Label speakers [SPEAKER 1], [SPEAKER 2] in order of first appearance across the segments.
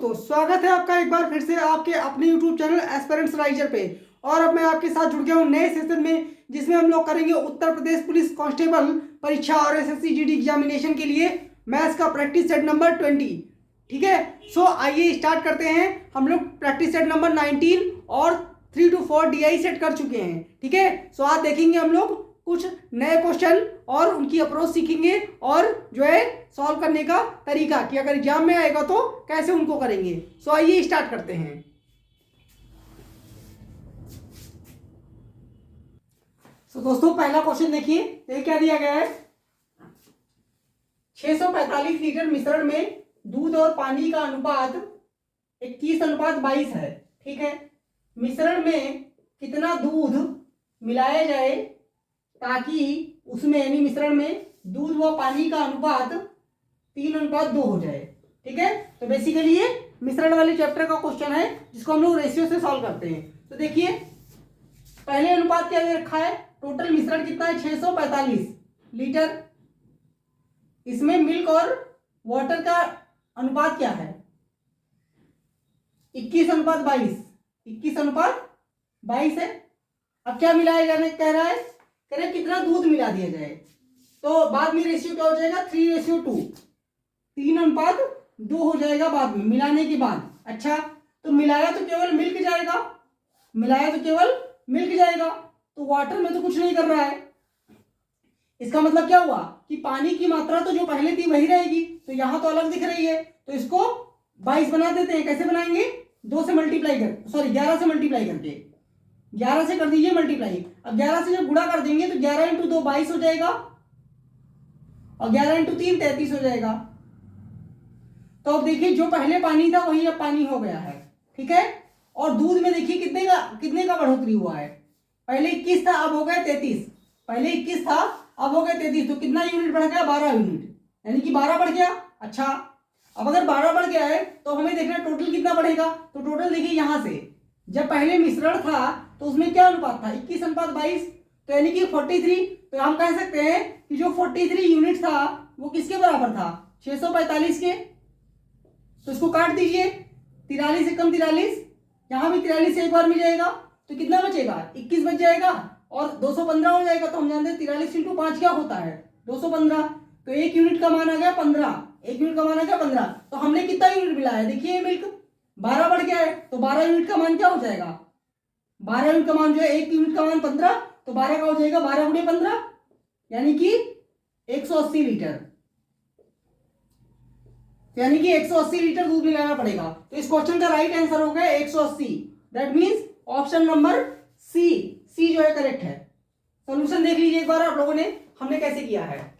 [SPEAKER 1] दोस्तों, स्वागत है आपका एक बार फिर से आपके अपने YouTube चैनल एस्पिरेंट्स राइजर पे। और अब मैं आपके साथ जुड़ गया हूँ नए सेशन में, जिसमें हम लोग करेंगे उत्तर प्रदेश पुलिस कांस्टेबल परीक्षा और SSC GD एग्जामिनेशन के लिए मैथ्स का प्रैक्टिस सेट नंबर 20। ठीक है, सो आइए स्टार्ट करते हैं। हम लोग प्रैक्टिस सेट नंबर 19 और 3 to 4 DI सेट कर चुके हैं। ठीक है, सो आज देखेंगे हम लोग कुछ नए क्वेश्चन और उनकी अप्रोच सीखेंगे और जो है सॉल्व करने का तरीका कि अगर एग्जाम में आएगा तो कैसे उनको करेंगे। सो आइए स्टार्ट करते हैं। सो दोस्तों, पहला क्वेश्चन देखिए, ये क्या दिया गया है। 645 लीटर मिश्रण में दूध और पानी का अनुपात 21:22 है। ठीक है, मिश्रण में कितना दूध मिलाया जाए ताकि उसमें यानी मिश्रण में दूध व पानी का अनुपात 3:2 हो जाए। ठीक है, तो बेसिकली ये मिश्रण वाले चैप्टर का क्वेश्चन है जिसको हम लोग रेशियो से सॉल्व करते हैं। तो देखिए, पहले अनुपात क्या दे रखा है, टोटल मिश्रण कितना है 645 लीटर। इसमें मिल्क और वाटर का अनुपात क्या है 21:22। 21:22 है। अब क्या मिलाया जाने कह रहा है, कह रहे कितना दूध मिला दिया जाए। तो बाद में रेशियो क्या हो जाएगा 3:2, 3:2 हो जाएगा बाद में मिलाने के बाद। अच्छा, तो मिलाया तो केवल मिल्क जाएगा, मिलाया तो केवल मिल्क जाएगा, तो वाटर में तो कुछ नहीं कर रहा है। इसका मतलब क्या हुआ कि पानी की मात्रा तो जो पहले थी वही रहेगी, तो यहां तो अलग दिख रही है, तो इसको 22 बना देते हैं। कैसे बनाएंगे, 2 से मल्टीप्लाई कर, सॉरी 11 से मल्टीप्लाई करके, 11 से कर दीजिए मल्टीप्लाई। अब 11 से जब गुणा कर देंगे तो 11 × 2 22 हो जाएगा और 11 × 3 33 हो जाएगा। तो अब देखिए, जो पहले पानी था वही अब पानी हो गया है। ठीक है, और दूध में देखिए कितने का बढ़ोतरी हुआ है। पहले 21 था, अब हो गया 33। पहले 21 था, अब हो गया 33, तो कितना यूनिट बढ़ गया 12 यूनिट, यानी कि 12 बढ़ गया। अच्छा, अब अगर 12 बढ़ गया है तो हमें देखना टोटल कितना बढ़ेगा। तो टोटल देखिए, यहां से जब पहले मिश्रण था तो उसमें क्या अनुपात था 21:22, तो यानी कि 43। तो हम कह सकते हैं कि जो 43 यूनिट था वो किसके बराबर था 645 के। तो इसको काट दीजिए, 43 से कम 43, यहां भी 43 से एक बार मिल जाएगा, तो कितना बचेगा 21 बच जाएगा और 215 हो जाएगा। तो हम जानते हैं 43 × 5 क्या होता है 215। तो 1 यूनिट का मान आ गया 15, 1 यूनिट का मान आ गया 15। तो हमने कितना यूनिट मिलाया, देखिए मिल्क 12 बढ़ गया है, तो 12 यूनिट का मान क्या हो जाएगा, 12 यूनिट का मान जो है 1 यूनिट का मान 15, तो 12 का हो जाएगा 12 × 15 यानी कि 180 लीटर, यानी कि 180 लीटर दूध मिलाना पड़ेगा। तो इस क्वेश्चन का राइट आंसर हो गया 180। That means option number C जो है करेक्ट है। सॉल्यूशन देख लीजिए एक बार आप लोगों ने, हमने कैसे किया है।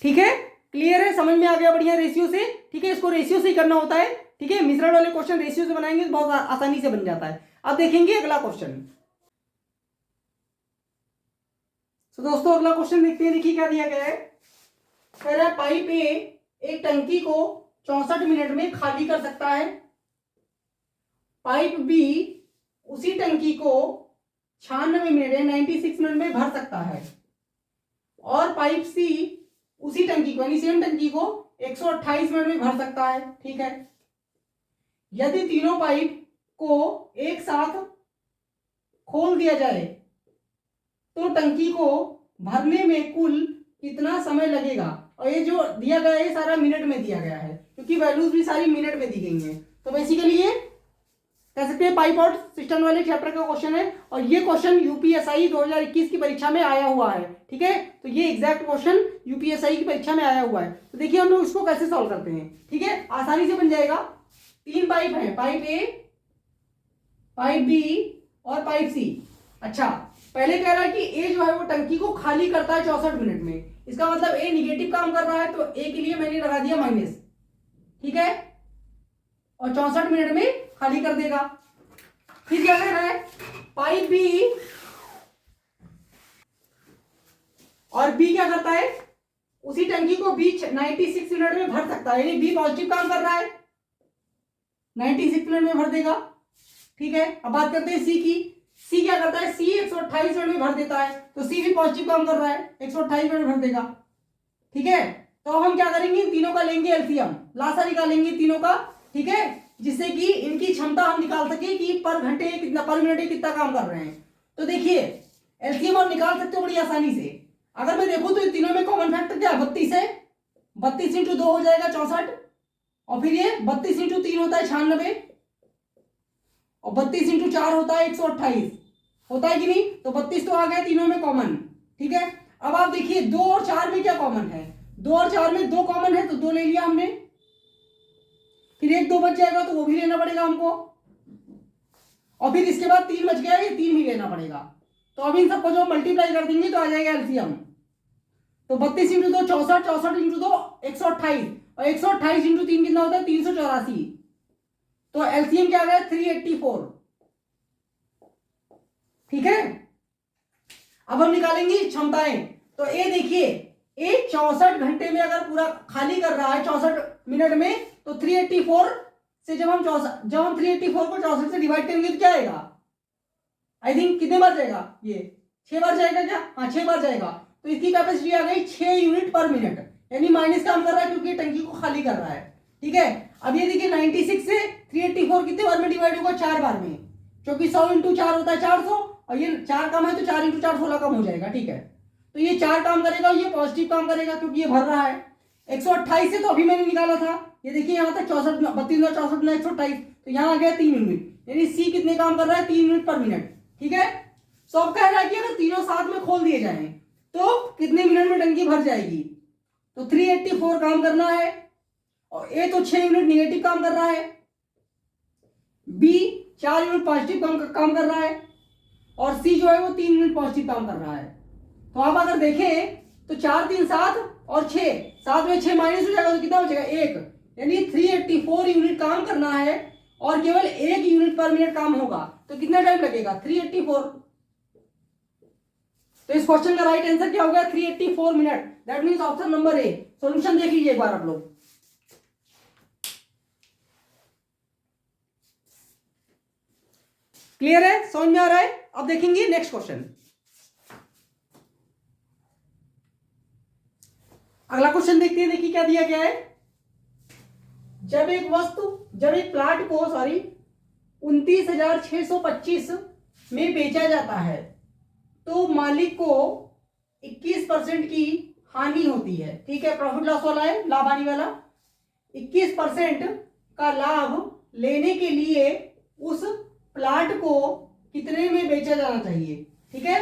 [SPEAKER 1] ठीक है, क्लियर है, समझ में आ गया बढ़िया रेशियो से। ठीक है, इसको रेशियो से ही करना होता है। ठीक है, मिश्रण वाले क्वेश्चन रेशियो से बनाएंगे तो बहुत आसानी से बन जाता है। अब देखेंगे अगला क्वेश्चन। तो दोस्तों, अगला क्वेश्चन देखते हैं। देखिए क्या दिया गया है, कह रहा है पाइप ए एक टंकी को 64 मिनट में खाली कर सकता है, पाइप बी उसी टंकी को 96 मिनट या 96 मिनट में भर सकता है, और पाइप सी उसी टंकी को यानी सेम टंकी को 128 मिनट में भर सकता है। ठीक है, यदि तीनों पाइप को एक साथ खोल दिया जाए तो टंकी को भरने में कुल कितना समय लगेगा। और ये जो दिया गया है सारा मिनट में दिया गया है, क्योंकि वैल्यूज भी सारी मिनट में दी गई हैं। तो बेसिकली ये कह सकते हैं पाइप और सिस्टम वाले चैप्टर का क्वेश्चन है, और ये क्वेश्चन यूपीएसआई 2021 की परीक्षा में आया हुआ है। ठीक है, तो ये एग्जैक्ट क्वेश्चन यूपीएसआई की परीक्षा में आया हुआ है। तो देखिए हम लोग इसको कैसे सॉल्व करते हैं। ठीक है, आसानी से बन जाएगा। 3 पाइप है, पाइप ए, पाइप बी और पाइप सी। अच्छा, पहले कह रहा है कि ए जो है वो टंकी को खाली करता है 64 मिनट में। इसका मतलब ए निगेटिव काम कर रहा है, तो ए के लिए मैंने लगा दिया माइनस। ठीक है, और 64 मिनट में खाली कर देगा। फिर क्या कह रहा है, पाइप बी और बी क्या करता है, उसी टंकी को बी 96 मिनट में भर सकता है, यानी बी पॉजिटिव काम कर रहा है, 96 मिनट में भर देगा। ठीक है, अब बात करते हैं सी की। सी क्या करता है, सी 128 मिनट में भर देता है, तो सी भी पॉजिटिव काम कर रहा है, 128 मिनट में भर देगा। ठीक है। तो अब हम क्या करेंगे, इन तीनों का लेंगे एलसीएम, लासा निकालेंगे तीनों का, ठीक है, जिससे कि इनकी क्षमता हम निकाल सके कि पर घंटे कितना, पर मिनट कितना काम कर रहे हैं। तो देखिए एलसीएम आप निकाल सकते हो बड़ी आसानी से। अगर मैं देखूं तो इन तीनों में कॉमन फैक्टर क्या है, 32 है, 32 इंटू 2 हो जाएगा 64, और फिर ये 32 इंटू 3 होता है 96, और 32 इंटू 4 होता है 128, होता है कि नहीं। तो 32 तो आ गया तीनों में कॉमन, ठीक है। अब आप देखिए 2 और 4 में क्या कॉमन है, 2 और 4 में 2 कॉमन है, तो 2 ले लिया हमने, फिर 1 2 बच जाएगा तो वो भी लेना पड़ेगा हमको, और फिर इसके बाद 3 बच गया, ये 3 भी लेना पड़ेगा। तो अब इन सबको जो मल्टीप्लाई कर देंगे तो आ जाएगा एलसीएम। तो 32 इंटू 2 64, 64 इंटू 2 128, और 128 इंटू 3 कितना होता है 384। तो एलसीएम क्या आ गया 384, ठीक है। अब हम निकालेंगे क्षमताएं। तो ए देखिए, ए 64 घंटे में अगर पूरा खाली कर रहा है 64 मिनट में, तो 384 से जब हम 384 को 64 से डिवाइड करेंगे तो क्या आएगा, आई थिंक कितने बार जाएगा, ये 6 बार जाएगा क्या, हाँ 6 बार जाएगा। तो इसकी कैपेसिटी आ गई 6 यूनिट पर मिनट, यानी माइनस काम कर रहा है क्योंकि टंकी को खाली कर रहा है, ठीक है। अब ये देखिए 96 से 384 कितने बार में डिवाइड होगा, 4 बार में, क्योंकि 100 इंटू 4 होता है 400, और ये 4 कम है तो 4 इंटू 4 16 कम हो जाएगा, ठीक है। तो ये 4 काम करेगा, ये पॉजिटिव काम करेगा क्योंकि ये भर रहा है। 128 से तो अभी मैंने निकाला था, ये देखिए यहाँ तक 64 32 64 128, तो यहाँ आ गया 3 यूनिट, यानी सी कितने काम कर रहा है 3 यूनिट पर मिनट, ठीक है। सो अब कह रहा है कि अगर तीनों साथ में खोल दिए जाएं तो कितने मिनट में टंकी भर जाएगी। तो 384 काम करना है, और ए तो 6 यूनिट निगेटिव काम कर रहा है, बी 4 यूनिट पॉजिटिव काम कर रहा है, और सी जो है वो 3 यूनिट पॉजिटिव काम कर रहा है। तो आप अगर देखें तो 4 3 7 और 6, 7 में 6 माइनस हो जाएगा तो कितना बचेगा 1, यानी 384 यूनिट काम करना है, और केवल 1 यूनिट पर मिनट काम होगा। तो कितना टाइम लगेगा 384। तो इस क्वेश्चन का राइट आंसर क्या होगा 384 minute, that means option number A. Solution देख लीजिए एक बार आप लोग। क्लियर है, समझ में आ रहा है। अब देखेंगे नेक्स्ट क्वेश्चन। अगला क्वेश्चन देखते हैं, देखिए क्या दिया गया है। जब एक प्लाट को 29,625 में बेचा जाता है तो मालिक को 21% की हानि होती है, ठीक है। प्रॉफिट लॉस वाला है, लाभ हानि वाला। 21% का लाभ लेने के लिए उस प्लाट को कितने में बेचा जाना चाहिए, ठीक है।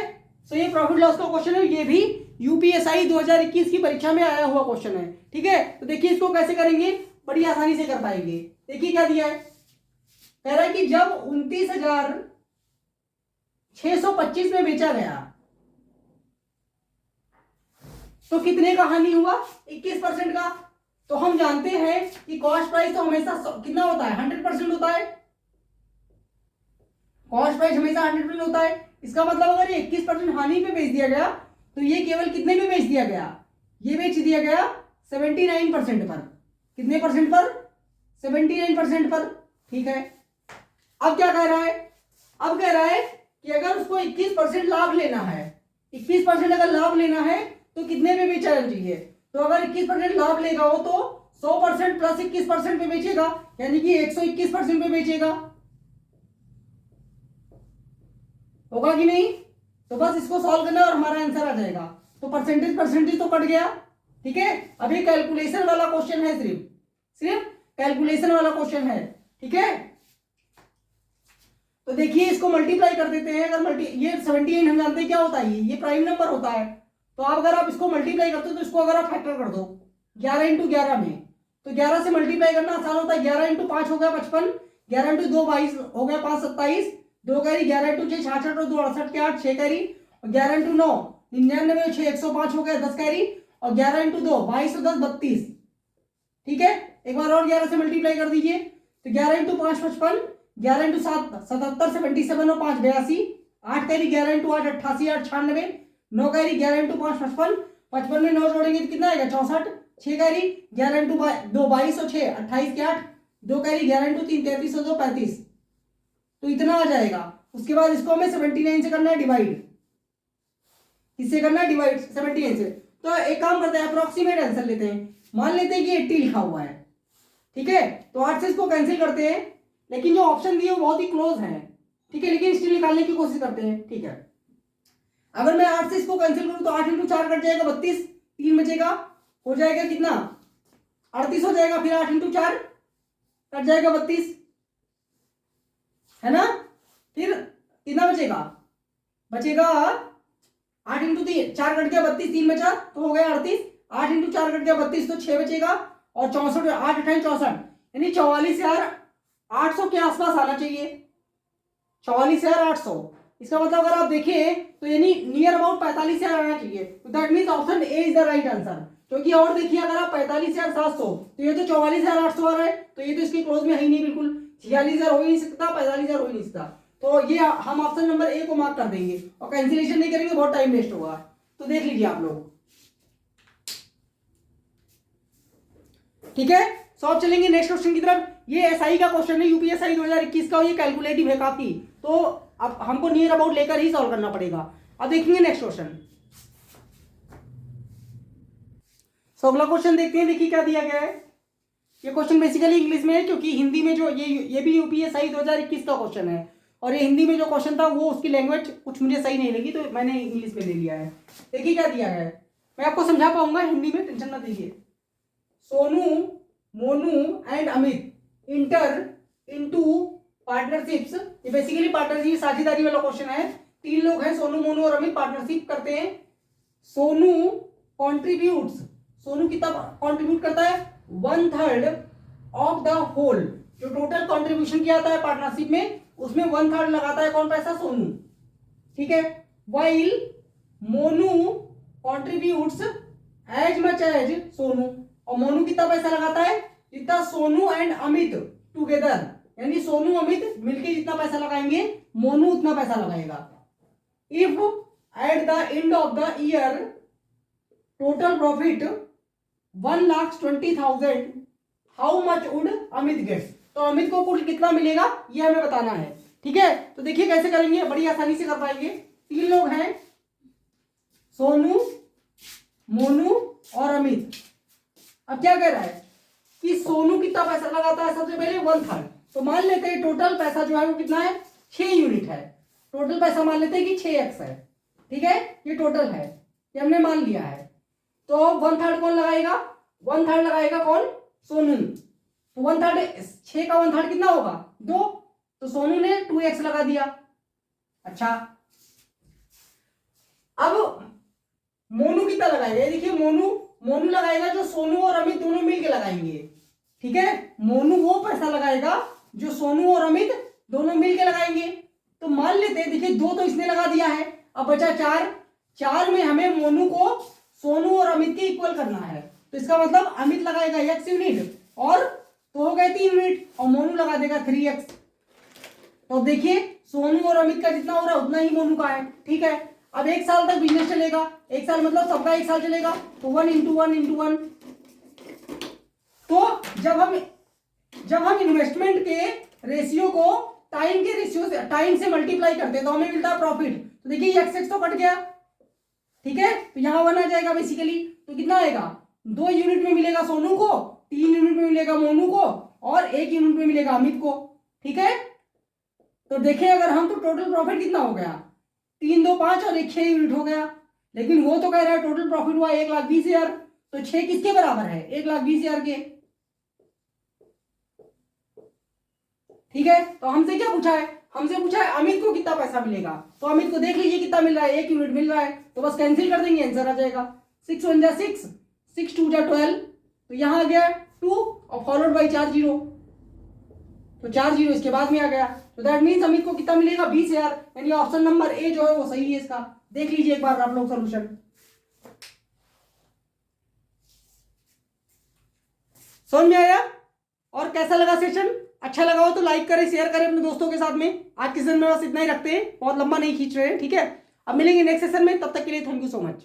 [SPEAKER 1] सो ये प्रॉफिट लॉस का क्वेश्चन है, ये भी यूपीएसआई 2021 की परीक्षा में आया हुआ क्वेश्चन है, ठीक है। तो देखिए इसको कैसे करेंगे, बड़ी आसानी से कर पाएंगे। देखिए क्या दिया है, कह रहा है कि जब 29,625 में बेचा गया तो कितने का हानि हुआ, 21% का। तो हम जानते हैं कि कॉस्ट प्राइस तो हमेशा कितना होता है 100% होता है, कॉस्ट प्राइस हमेशा 100% होता है। इसका मतलब अगर ये 21% हानि पे बेच दिया गया तो ये केवल कितने में बेच दिया गया, ये बेच दिया गया 79% पर। कितने परसेंट पर, 79% पर, ठीक है। अब क्या कह रहा है, अब कह रहा है कि अगर उसको 21% लाभ लेना है, 21% अगर लाभ लेना है तो कितने में बेचा जाना चाहिए। तो अगर 21% लाभ लेगा हो तो 100% प्लस 21% पे बेचेगा, यानी कि 121% पे बेचेगा, होगा कि नहीं। तो बस इसको सॉल्व करना और हमारा आंसर आ जाएगा। तो परसेंटेज तो कट गया, ठीक है। अभी कैलकुलेशन वाला क्वेश्चन है, सिर्फ कैलकुलेशन वाला क्वेश्चन है, ठीक है। तो देखिए इसको मल्टीप्लाई कर देते हैं। अगर ये 78 हम जानते हैं क्या होता है, ये प्राइम नंबर होता है। तो अगर आप इसको मल्टीप्लाई करते हो तो इसको अगर आप फैक्टर कर दो 11 इंटू 11 में, तो 11 से मल्टीप्लाई करना आसान होता है। 11 इंटू 5 हो गया 55, 11 इंटू 2 22 हो गया 5 27, 2 कैरी 11 इंटू 6 66 और 2 68 के 8 6 कैरी, और 11 इंटू 9 99 6 105 हो गया 10 कैरी, और 11 इंटू 2 22 10 32, ठीक है। एक बार और 11 से मल्टीप्लाई कर दीजिए, तो 11 इंटू 5 55, 11 इंटू 7 77 77 और 5 82, 8 कैरी 11 इंटू 8 88 8 96, 9 कैरी 11 इंटू 5 55, 55 में 9 जोड़ेंगे तो कितना आएगा 64, 6 कैरी 11 इंटू 2 22 और 6 28 के 8, 2 कैरी 11 इंटू 3 33 और 2 35, तो इतना आ जाएगा। उसके बाद इसको हमें 79 से करना है डिवाइड, इससे करना है डिवाइड 79 से। तो एक काम करते हैं, अप्रोक्सीमेट आंसर लेते हैं। मान लेते हैं कि 80 लिखा हुआ है, ठीक है, तो 8 से इसको कैंसिल करते हैं, लेकिन जो ऑप्शन दिए वो बहुत ही क्लोज है, ठीक है, लेकिन स्टिल निकालने की कोशिश करते हैं, ठीक है। अगर मैं 8 से इसको कैंसिल करूं तो 8 इंटू 4 कट जाएगा 32, 3 बचेगा, हो जाएगा कितना 38 हो जाएगा, फिर 8 इंटू 4 कट जाएगा 32, है ना, फिर कितना बचेगा, बचेगा 8 इंटू 4 कट गया 32, 3 बचा तो हो गया 38, 8 इंटू 4 कट गया 32 तो 6 बचेगा, और 64, 8 28 64, यानी 44,800 के आसपास आना चाहिए, 44,800। इसका मतलब अगर आप देखें तो यानी नियर अबाउट 45,000 आना चाहिए, तो that means option A is the right answer. क्योंकि और देखिए अगर आप 45,700 तो ये तो 44,800 आ रहा है, तो ये तो इसके क्लोज में है ही नहीं बिल्कुल, 46,000 हो ही नहीं सकता, 45,000 हो ही नहीं सकता, तो ये हम ऑप्शन नंबर ए को मार्क कर देंगे और कैंसिलेशन नहीं करेंगे, बहुत टाइम वेस्ट होगा। तो देख लीजिए आप लोग, ठीक है। सो अब चलेंगे नेक्स्ट क्वेश्चन की तरफ। ये एसआई का क्वेश्चन है, यूपीएसआई 2021 का, ये कैलकुलेटिव है काफी, तो अब हमको नियर अबाउट लेकर ही सॉल्व करना पड़ेगा। अब देखेंगे नेक्स्ट क्वेश्चन। सो अगला क्वेश्चन देखते हैं, देखिए क्या दिया गया है। ये क्वेश्चन बेसिकली इंग्लिश में है, क्योंकि हिंदी में जो ये भी यूपीएसआई 2021 का क्वेश्चन है, और ये हिंदी में जो क्वेश्चन था वो उसकी लैंग्वेज कुछ मुझे सही नहीं लगी, तो मैंने इंग्लिश में ले लिया है। देखिए क्या दिया है, मैं आपको समझा पाऊंगा हिंदी में, टेंशन मत लीजिए। Sonu, Monu and Amit inter into partnerships, ये बेसिकली पार्टनरशिप साझेदारी वाला क्वेश्चन है। 3 लोग हैं, सोनू, मोनू और अमित, पार्टनरशिप करते हैं। सोनू कॉन्ट्रीब्यूट्स, सोनू कितना कॉन्ट्रीब्यूट करता है, 1/3 ऑफ द होल, जो टोटल कॉन्ट्रीब्यूशन किया जाता है पार्टनरशिप में उसमें 1/3 लगाता है कौन, पैसा, सोनू, ठीक है। While Monu contributes as much as Sonu, और मोनू कितना पैसा लगाता है, जितना सोनू एंड अमित टुगेदर, यानी सोनू अमित मिलके जितना पैसा लगाएंगे मोनू उतना पैसा लगाएगा। If at the end of the year total profit 1,20,000, how much would Amit gets, तो अमित को कुल कितना मिलेगा ये हमें बताना है, ठीक है। तो देखिए कैसे करेंगे, बड़ी आसानी से कर पाएंगे। 3 लोग हैं, सोनू, मोनू और अमित। अब क्या कह रहा है कि सोनू कितना पैसा लगाता है, सबसे पहले 1/3, तो मान लेते हैं टोटल पैसा जो है वो कितना है, 6 यूनिट है, टोटल पैसा मान लेते हैं कि 6x है, ठीक है, ये टोटल है, ये हमने मान लिया है। तो 1/3 कौन लगाएगा, 1/3 लगाएगा कौन, सोनू, तो 1/3, 6 का 1/3 कितना होगा, 2, तो सोनू ने 2x लगा दिया। अच्छा, अब मोनू कितना लगाएगा, ये देखिए मोनू लगाएगा जो सोनू और अमित दोनों मिलके लगाएंगे, ठीक है। मोनू वो पैसा लगाएगा जो सोनू और अमित दोनों मिलके लगाएंगे। तो मान लेते हैं, देखिए 2 तो इसने लगा दिया है, अब बचा 4 में हमें मोनू को सोनू और अमित के इक्वल करना है, तो इसका मतलब अमित लगाएगा x यूनिट, और तो हो गए 3 यूनिट, और मोनू लगा देगा 3x। तो देखिए सोनू और अमित का जितना हो रहा है उतना ही मोनू का है, ठीक है। अब 1 साल तक बिजनेस चलेगा, 1 साल मतलब सबका 1 साल चलेगा, तो 1 × 1 × 1। तो जब हम इन्वेस्टमेंट के रेशियो को टाइम के रेशियो से, टाइम से मल्टीप्लाई करते हैं तो हमें मिलता है प्रॉफिट। तो देखिए x तो कट गया, ठीक है, तो यहाँ 1 आ जाएगा बेसिकली, तो कितना आएगा, 2 यूनिट में मिलेगा सोनू को, 3 यूनिट में मिलेगा मोनू को, और 1 यूनिट में मिलेगा अमित को, ठीक है। तो देखिए अगर हम, तो टोटल प्रॉफिट कितना हो गया, 3 2 5 और 1 6 यूनिट हो गया, लेकिन वो तो कह रहा है टोटल प्रॉफिट हुआ 1,20,000, तो 6 किसके बराबर है, 1,20,000 के, ठीक है। तो हमसे क्या पूछा है, हमसे पूछा है अमित को कितना पैसा मिलेगा, तो अमित को देख लीजिए कितना मिल रहा है, 1 यूनिट मिल रहा है, तो बस कैंसिल कर देंगे, आंसर आ जाएगा 6 1 जा 6, 6 2 जा 12, तो यहाँ आ गया 2 और फॉलोड बाई 4 0, तो 4 0 इसके बाद में आ गया, तो दैट मीन्स अमित को कितना मिलेगा, 20,000, यानी ऑप्शन नंबर ए जो है वो सही है इसका। देख लीजिए एक बार आप लोग सोल्यूशन। समझ में आया, और कैसा लगा सेशन, अच्छा लगा हो तो लाइक करें, शेयर करें अपने दोस्तों के साथ में। आज के सेशन में बस इतना ही रखते हैं, बहुत लंबा नहीं खींच रहे हैं, ठीक है। अब मिलेंगे नेक्स्ट सेशन में, तब तक के लिए थैंक यू सो मच।